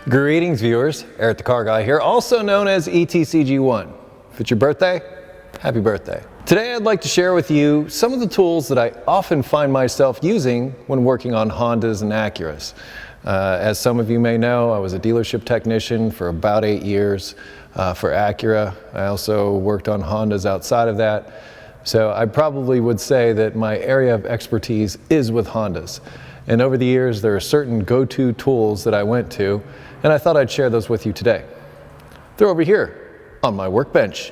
Greetings viewers, Eric the Car Guy here, also known as ETCG1. If it's your birthday, happy birthday. Today I'd like to share with you some of the tools that I often find myself using when working on Hondas and Acuras. As some of you may know, I was a dealership technician for about 8 years for Acura. I also worked on Hondas outside of that. So I probably would say that my area of expertise is with Hondas. And over the years, there are certain go-to tools that I went to, and I thought I'd share those with you today. They're over here on my workbench.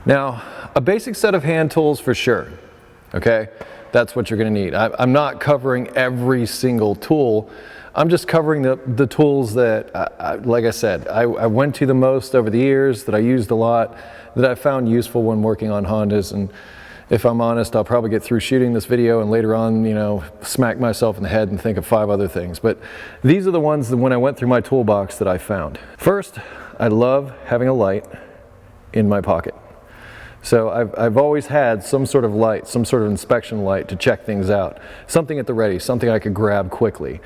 Now, a basic set of hand tools for sure, okay? That's what you're gonna need. I'm not covering every single tool. I'm just covering the tools that, like I said, I went to the most over the years, that I used a lot, that I found useful when working on Hondas. And if I'm honest, I'll probably get through shooting this video and later on, you know, smack myself in the head and think of 5 other things. But these are the ones that when I went through my toolbox that I found. First, I love having a light in my pocket. So I've always had some sort of light, some sort of inspection light to check things out. Something at the ready, something I could grab quickly.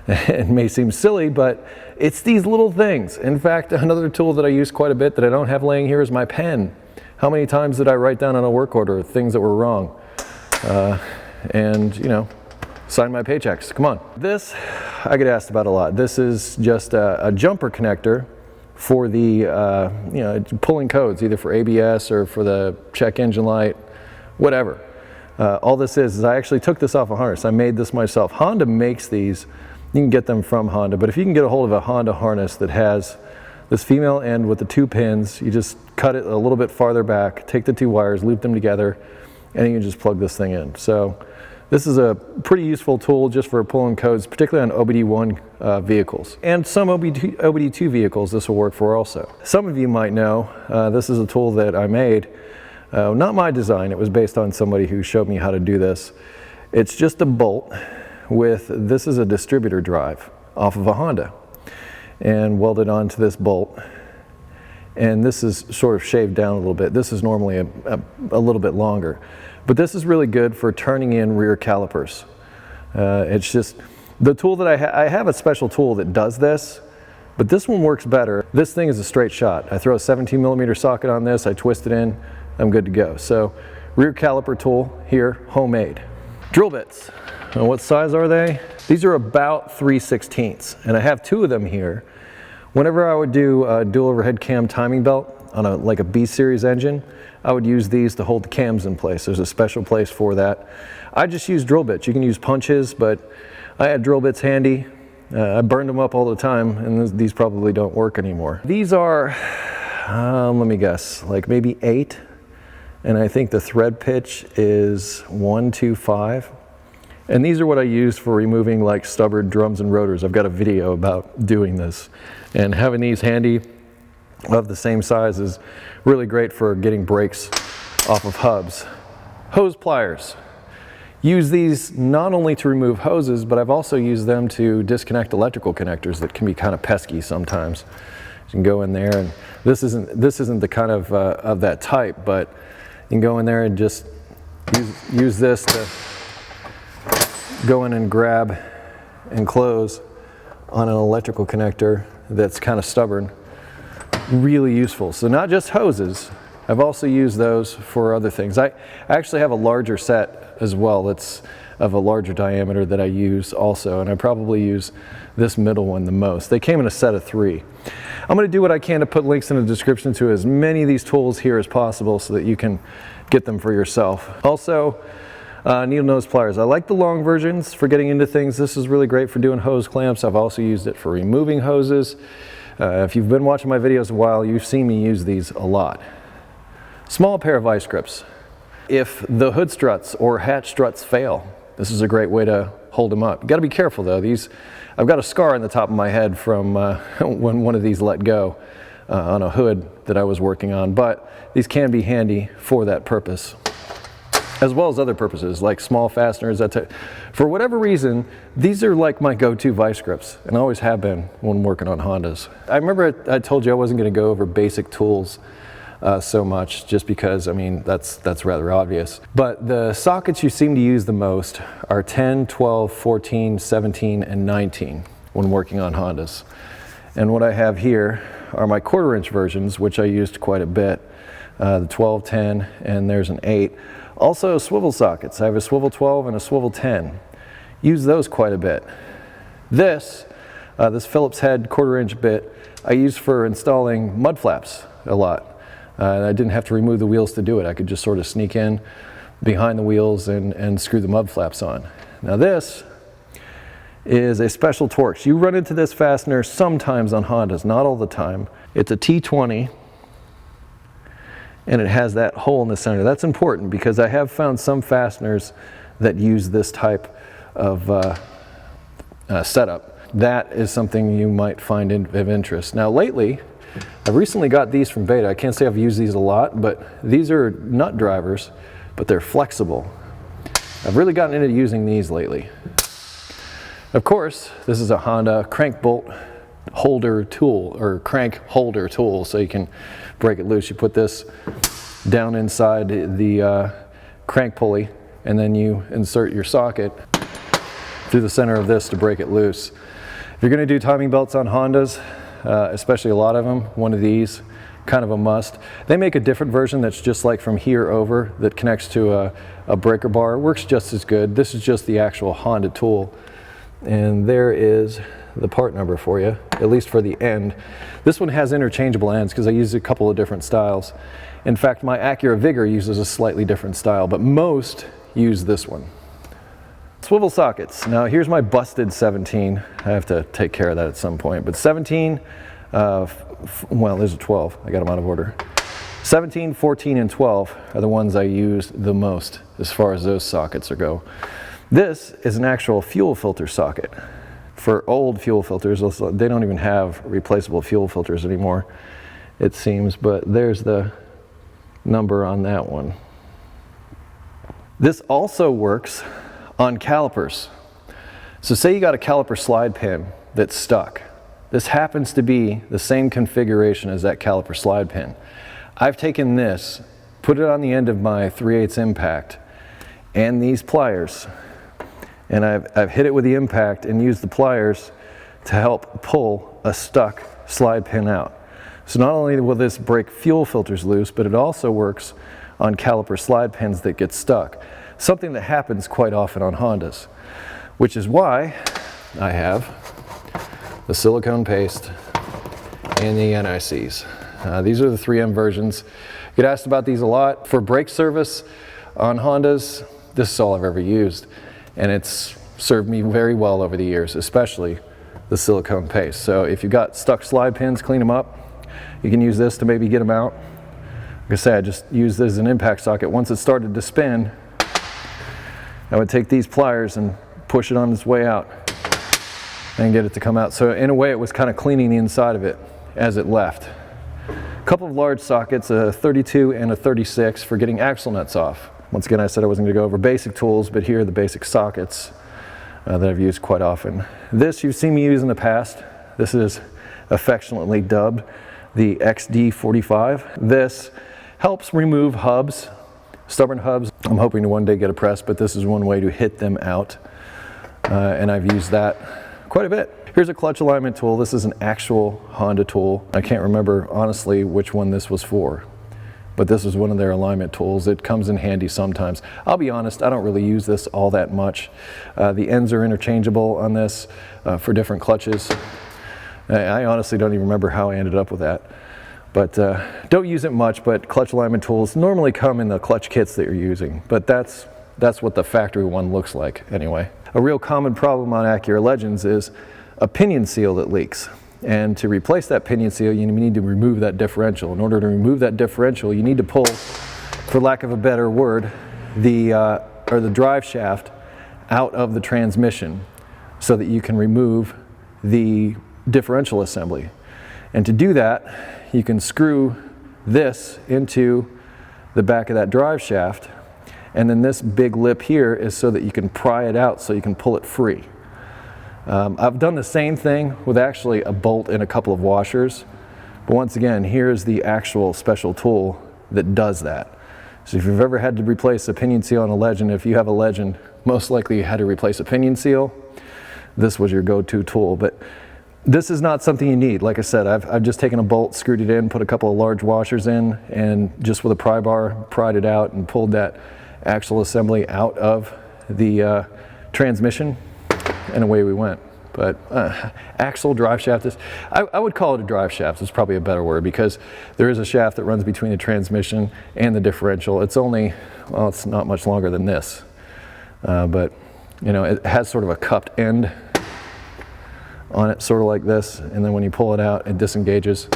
It may seem silly, but it's these little things. In fact, another tool that I use quite a bit that I don't have laying here is my pen. How many times did I write down on a work order things that were wrong? And, you know, sign my paychecks, come on. This, I get asked about a lot. This is just a jumper connector for the, you know, pulling codes, either for ABS or for the check engine light, whatever. All this is I actually took this off a harness. I made this myself. Honda makes these. You can get them from Honda, but if you can get a hold of a Honda harness that has this female end with the 2 pins, you just cut it a little bit farther back, take the 2 wires, loop them together, and you can just plug this thing in. So this is a pretty useful tool just for pulling codes, particularly on OBD1 vehicles. And some OBD2 vehicles this will work for also. Some of you might know, this is a tool that I made. Not my design, it was based on somebody who showed me how to do this. It's just a bolt with, this is a distributor drive off of a Honda, and welded onto this bolt. And this is sort of shaved down a little bit. This is normally a little bit longer. But this is really good for turning in rear calipers. It's just, the tool that I have a special tool that does this, but this one works better. This thing is a straight shot. I throw a 17mm socket on this, I twist it in, I'm good to go. So, rear caliper tool here, homemade. Drill bits. And what size are they? These are about 3/16, and I have 2 of them here. Whenever I would do a dual overhead cam timing belt on like a B series engine, I would use these to hold the cams in place. There's a special place for that. I just use drill bits. You can use punches, but I had drill bits handy. I burned them up all the time, and these probably don't work anymore. These are, let me guess, like maybe 8, and I think the thread pitch is 125. And these are what I use for removing like stubborn drums and rotors. I've got a video about doing this. And having these handy of the same size is really great for getting brakes off of hubs. Hose pliers. Use these not only to remove hoses, but I've also used them to disconnect electrical connectors that can be kind of pesky sometimes. You can go in there, and this isn't the kind of that type, but you can go in there and just use this to go in and grab and close on an electrical connector that's kind of stubborn. Really useful. So not just hoses, I've also used those for other things. I actually have a larger set as well that's of a larger diameter that I use also, and I probably use this middle one the most. They came in a set of 3. I'm going to do what I can to put links in the description to as many of these tools here as possible so that you can get them for yourself. Also, Needlenose Pliers. I like the long versions for getting into things. This is really great for doing hose clamps. I've also used it for removing hoses. If you've been watching my videos a while, you've seen me use these a lot. Small pair of vice grips. If the hood struts or hatch struts fail, this is a great way to hold them up. You gotta be careful though. I've got a scar on the top of my head from when one of these let go on a hood that I was working on, but these can be handy for that purpose, as well as other purposes like small fasteners. For whatever reason, these are like my go-to vice grips, and always have been when working on Hondas. I remember I told you I wasn't going to go over basic tools so much, just because, I mean, that's rather obvious. But the sockets you seem to use the most are 10, 12, 14, 17, and 19. when working on Hondas. And what I have here are my 1/4" versions, which I used quite a bit, the 12, 10, and there's an 8. Also swivel sockets. I have a swivel 12 and a swivel 10. Use those quite a bit. This Phillips head 1/4" bit I use for installing mud flaps a lot. I didn't have to remove the wheels to do it. I could just sort of sneak in behind the wheels and screw the mud flaps on. Now this is a special Torx. You run into this fastener sometimes on Hondas, not all the time. It's a T20 and it has that hole in the center. That's important because I have found some fasteners that use this type of setup. That is something you might find of interest. Now lately, I've recently got these from Beta. I can't say I've used these a lot, but these are nut drivers, but they're flexible. I've really gotten into using these lately. Of course, this is a Honda crank bolt holder tool, or crank holder tool, so you can break it loose. You put this down inside the crank pulley, and then you insert your socket through the center of this to break it loose. If you're going to do timing belts on Hondas, especially a lot of them, one of these, kind of a must. They make a different version that's just like from here over that connects to a breaker bar. It works just as good. This is just the actual Honda tool. And there is the part number for you, at least for the end. This one has interchangeable ends because I use a couple of different styles. In fact, my Acura Vigor uses a slightly different style, but most use this one. Swivel sockets. Now here's my busted 17. I have to take care of that at some point, but 17, well, there's a 12. I got them out of order. 17, 14, and 12 are the ones I use the most as far as those sockets go. This is an actual fuel filter socket. For old fuel filters, they don't even have replaceable fuel filters anymore, it seems, but there's the number on that one. This also works on calipers. So say you got a caliper slide pin that's stuck. This happens to be the same configuration as that caliper slide pin. I've taken this, put it on the end of my 3/8 impact and these pliers, and I've hit it with the impact and used the pliers to help pull a stuck slide pin out. So not only will this break fuel filters loose, but it also works on caliper slide pins that get stuck. Something that happens quite often on Hondas, which is why I have the silicone paste and the NICs. These are the 3M versions. I get asked about these a lot. For brake service on Hondas, this is all I've ever used, and it's served me very well over the years, especially the silicone paste. So if you've got stuck slide pins, clean them up. You can use this to maybe get them out. Like I said, I just used this as an impact socket. Once it started to spin, I would take these pliers and push it on its way out and get it to come out. So in a way, it was kind of cleaning the inside of it as it left. A couple of large sockets, a 32 and a 36 for getting axle nuts off. Once again, I said I wasn't going to go over basic tools, but here are the basic sockets that I've used quite often. This you've seen me use in the past. This is affectionately dubbed the XD45. This helps remove hubs, stubborn hubs. I'm hoping to one day get a press, but this is one way to hit them out. And I've used that quite a bit. Here's a clutch alignment tool. This is an actual Honda tool. I can't remember honestly which one this was for, but this is one of their alignment tools. It comes in handy sometimes. I'll be honest, I don't really use this all that much. The ends are interchangeable on this for different clutches. I honestly don't even remember how I ended up with that. But don't use it much, but clutch alignment tools normally come in the clutch kits that you're using. But that's what the factory one looks like anyway. A real common problem on Acura Legends is a pinion seal that leaks. And to replace that pinion seal, you need to remove that differential. In order to remove that differential, you need to pull, for lack of a better word, the drive shaft out of the transmission so that you can remove the differential assembly. And to do that, you can screw this into the back of that drive shaft, and then this big lip here is so that you can pry it out so you can pull it free. I've done the same thing with actually a bolt and a couple of washers, but once again, here's the actual special tool that does that. So if you've ever had to replace a pinion seal on a Legend, if you have a Legend, most likely you had to replace a pinion seal. this was your go-to tool. But this is not something you need. Like I said, I've just taken a bolt, screwed it in, put a couple of large washers in, and just with a pry bar, pried it out and pulled that axle assembly out of the transmission, and away we went. But axle drive shaft is, I would call it a drive shaft. It's probably a better word, because there is a shaft that runs between the transmission and the differential. It's only, well, it's not much longer than this, but you know, it has sort of a cupped end on it, sort of like this, and then when you pull it out, it disengages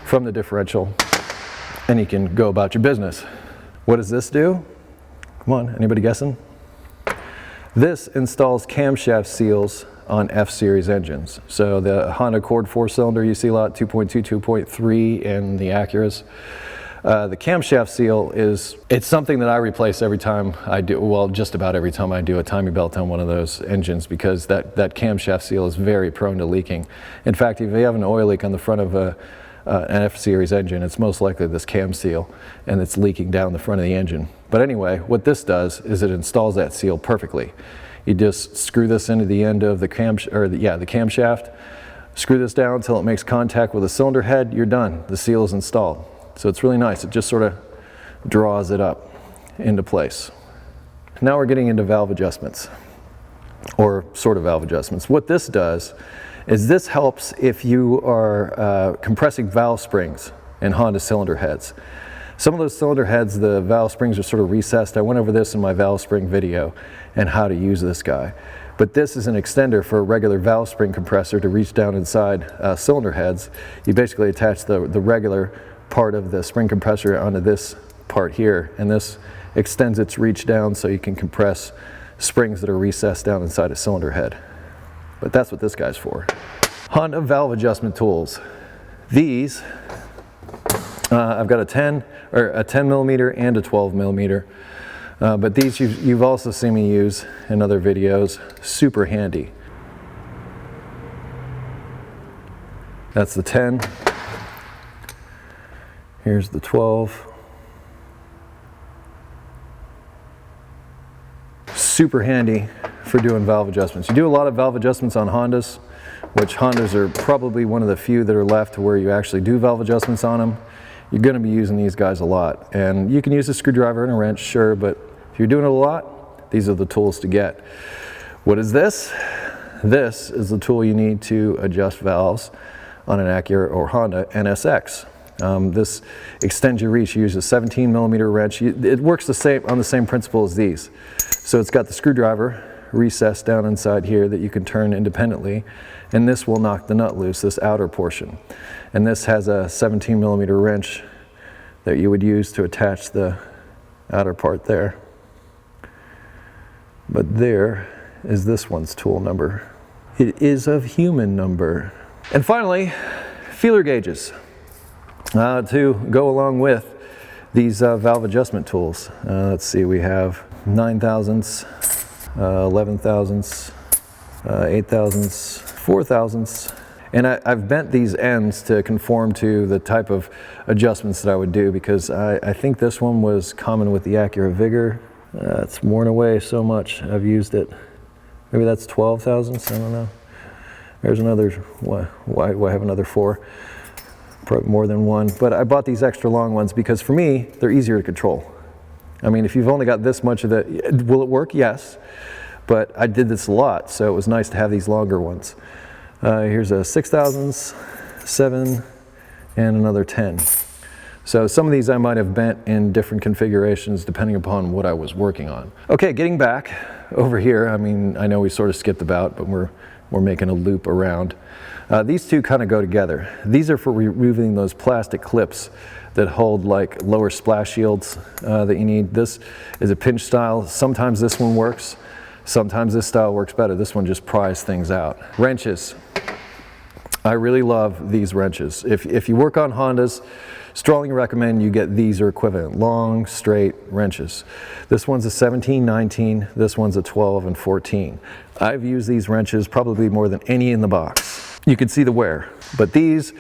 from the differential and you can go about your business. What does this do? Come on, anybody guessing? This installs camshaft seals on F-Series engines. So the Honda Accord 4-cylinder you see a lot, 2.2, 2.3, and the Acuras. The camshaft seal it's something that I replace every time I do, well, just about every time I do a timing belt on one of those engines, because that camshaft seal is very prone to leaking. In fact, if you have an oil leak on the front of an F-Series engine, it's most likely this cam seal, and it's leaking down the front of the engine. But anyway, what this does is it installs that seal perfectly. You just screw this into the end of the camshaft, screw this down until it makes contact with the cylinder head, you're done. The seal is installed. So it's really nice. It just sort of draws it up into place. Now we're getting into valve adjustments, or sort of valve adjustments. What this does is this helps if you are compressing valve springs in Honda cylinder heads. Some of those cylinder heads, the valve springs are sort of recessed. I went over this in my valve spring video and how to use this guy. But this is an extender for a regular valve spring compressor to reach down inside cylinder heads. You basically attach the regular part of the spring compressor onto this part here, and this extends its reach down so you can compress springs that are recessed down inside a cylinder head. But that's what this guy's for. Honda valve adjustment tools. These, I've got a 10 millimeter and a 12 millimeter. But these you've also seen me use in other videos. Super handy. That's the 10. Here's the 12. Super handy for doing valve adjustments. You do a lot of valve adjustments on Hondas, which Hondas are probably one of the few that are left where you actually do valve adjustments on them. You're going to be using these guys a lot. And you can use a screwdriver and a wrench, sure, but if you're doing it a lot, these are the tools to get. What is this? This is the tool you need to adjust valves on an Acura or Honda NSX. This extends your reach. You use a 17 millimeter wrench. It works on the same principle as these. So it's got the screwdriver recessed down inside here that you can turn independently, and this will knock the nut loose, this outer portion. And this has a 17 millimeter wrench that you would use to attach the outer part there. But there is this one's tool number. It is of human number. And finally, feeler gauges to go along with these valve adjustment tools. Let's see, we have 9 thousandths, 11 thousandths, 8 thousandths, 4 thousandths. And I've bent these ends to conform to the type of adjustments that I would do, because I think this one was common with the Acura Vigor. It's worn away so much. I've used it. Maybe that's 12 thousandths, I don't know. There's another, why I have another 4? Probably more than one. But I bought these extra long ones because for me, they're easier to control. I mean, if you've only got this much of the, will it work? Yes. But I did this a lot, so it was nice to have these longer ones. Here's a 6 thousandths, 7, and another 10. So some of these I might have bent in different configurations depending upon what I was working on. Okay, getting back over here, I mean, I know we sort of skipped about, but we're making a loop around. These two kind of go together. These are for removing those plastic clips that hold like lower splash shields that you need. This is a pinch style. Sometimes this one works. Sometimes this style works better. This one just pries things out. Wrenches. I really love these wrenches. If you work on Hondas, strongly recommend you get these or equivalent long, straight wrenches. This one's a 17, 19, this one's a 12 and 14. I've used these wrenches probably more than any in the box. You can see the wear, but these,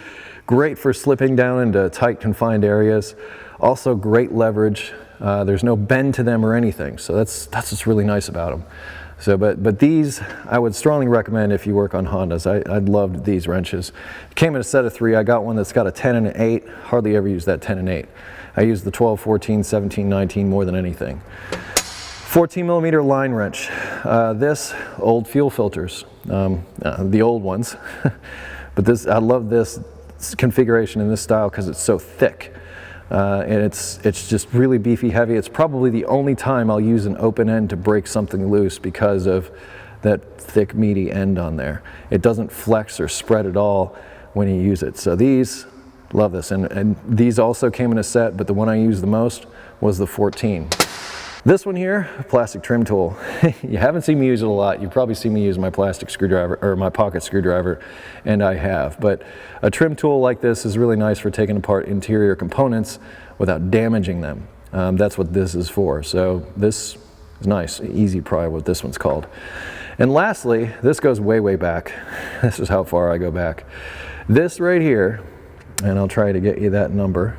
great for slipping down into tight confined areas. Also great leverage. There's no bend to them or anything, so that's what's really nice about them. So, but these I would strongly recommend if you work on Hondas. I loved these wrenches. It came in a set of 3. I got one that's got a 10 and an 8. Hardly ever use that 10 and 8. I use the 12, 14, 17, 19 more than anything. 14 millimeter line wrench. This, old fuel filters, the old ones. But this, I love this configuration in this style because it's so thick. And it's just really beefy, heavy. It's probably the only time I'll use an open end to break something loose because of that thick, meaty end on there. It doesn't flex or spread at all when you use it. So these, love this. And these also came in a set, but the one I used the most was the 14. This one here, plastic trim tool. You haven't seen me use it a lot. You've probably seen me use my plastic screwdriver or my pocket screwdriver, and I have. But a trim tool like this is really nice for taking apart interior components without damaging them. That's what this is for. So this is nice, easy pry, what this one's called. And lastly, this goes way, way back. This is how far I go back. This right here, and I'll try to get you that number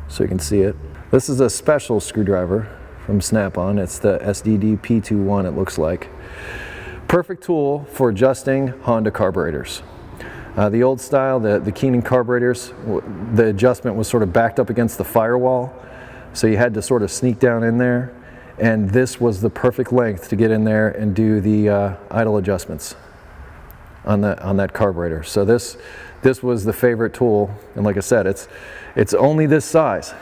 so you can see it. This is a special screwdriver from Snap-on. It's the SDD P21, it looks like. Perfect tool for adjusting Honda carburetors. The old style, the Keenan carburetors, the adjustment was sort of backed up against the firewall, so you had to sort of sneak down in there, and this was the perfect length to get in there and do the idle adjustments on that carburetor. So this was the favorite tool, and like I said, it's only this size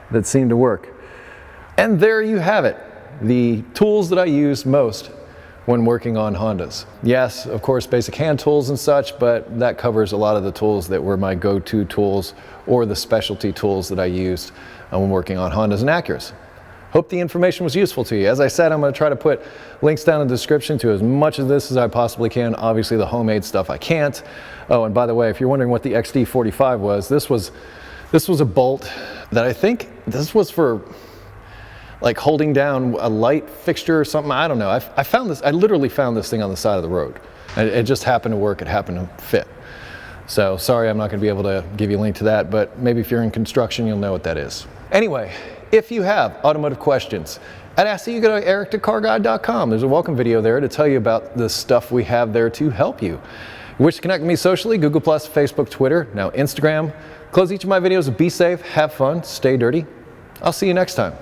that seemed to work. And there you have it, the tools that I use most when working on Hondas. Yes, of course, basic hand tools and such, but that covers a lot of the tools that were my go-to tools or the specialty tools that I used when working on Hondas and Acuras. Hope the information was useful to you. As I said, I'm going to try to put links down in the description to as much of this as I possibly can. Obviously, the homemade stuff I can't. Oh, and by the way, if you're wondering what the XD45 was, this was a bolt that I think this was for like holding down a light fixture or something. I don't know. I found this, I literally found this thing on the side of the road. It just happened to work, it happened to fit. So sorry, I'm not gonna be able to give you a link to that, but maybe if you're in construction, you'll know what that is. Anyway, if you have automotive questions, I'd ask that you go to eric2carguide.com. There's a welcome video there to tell you about the stuff we have there to help you. You wish to connect with me socially, Google+, Facebook, Twitter, now Instagram. Close each of my videos with be safe, have fun, stay dirty. I'll see you next time.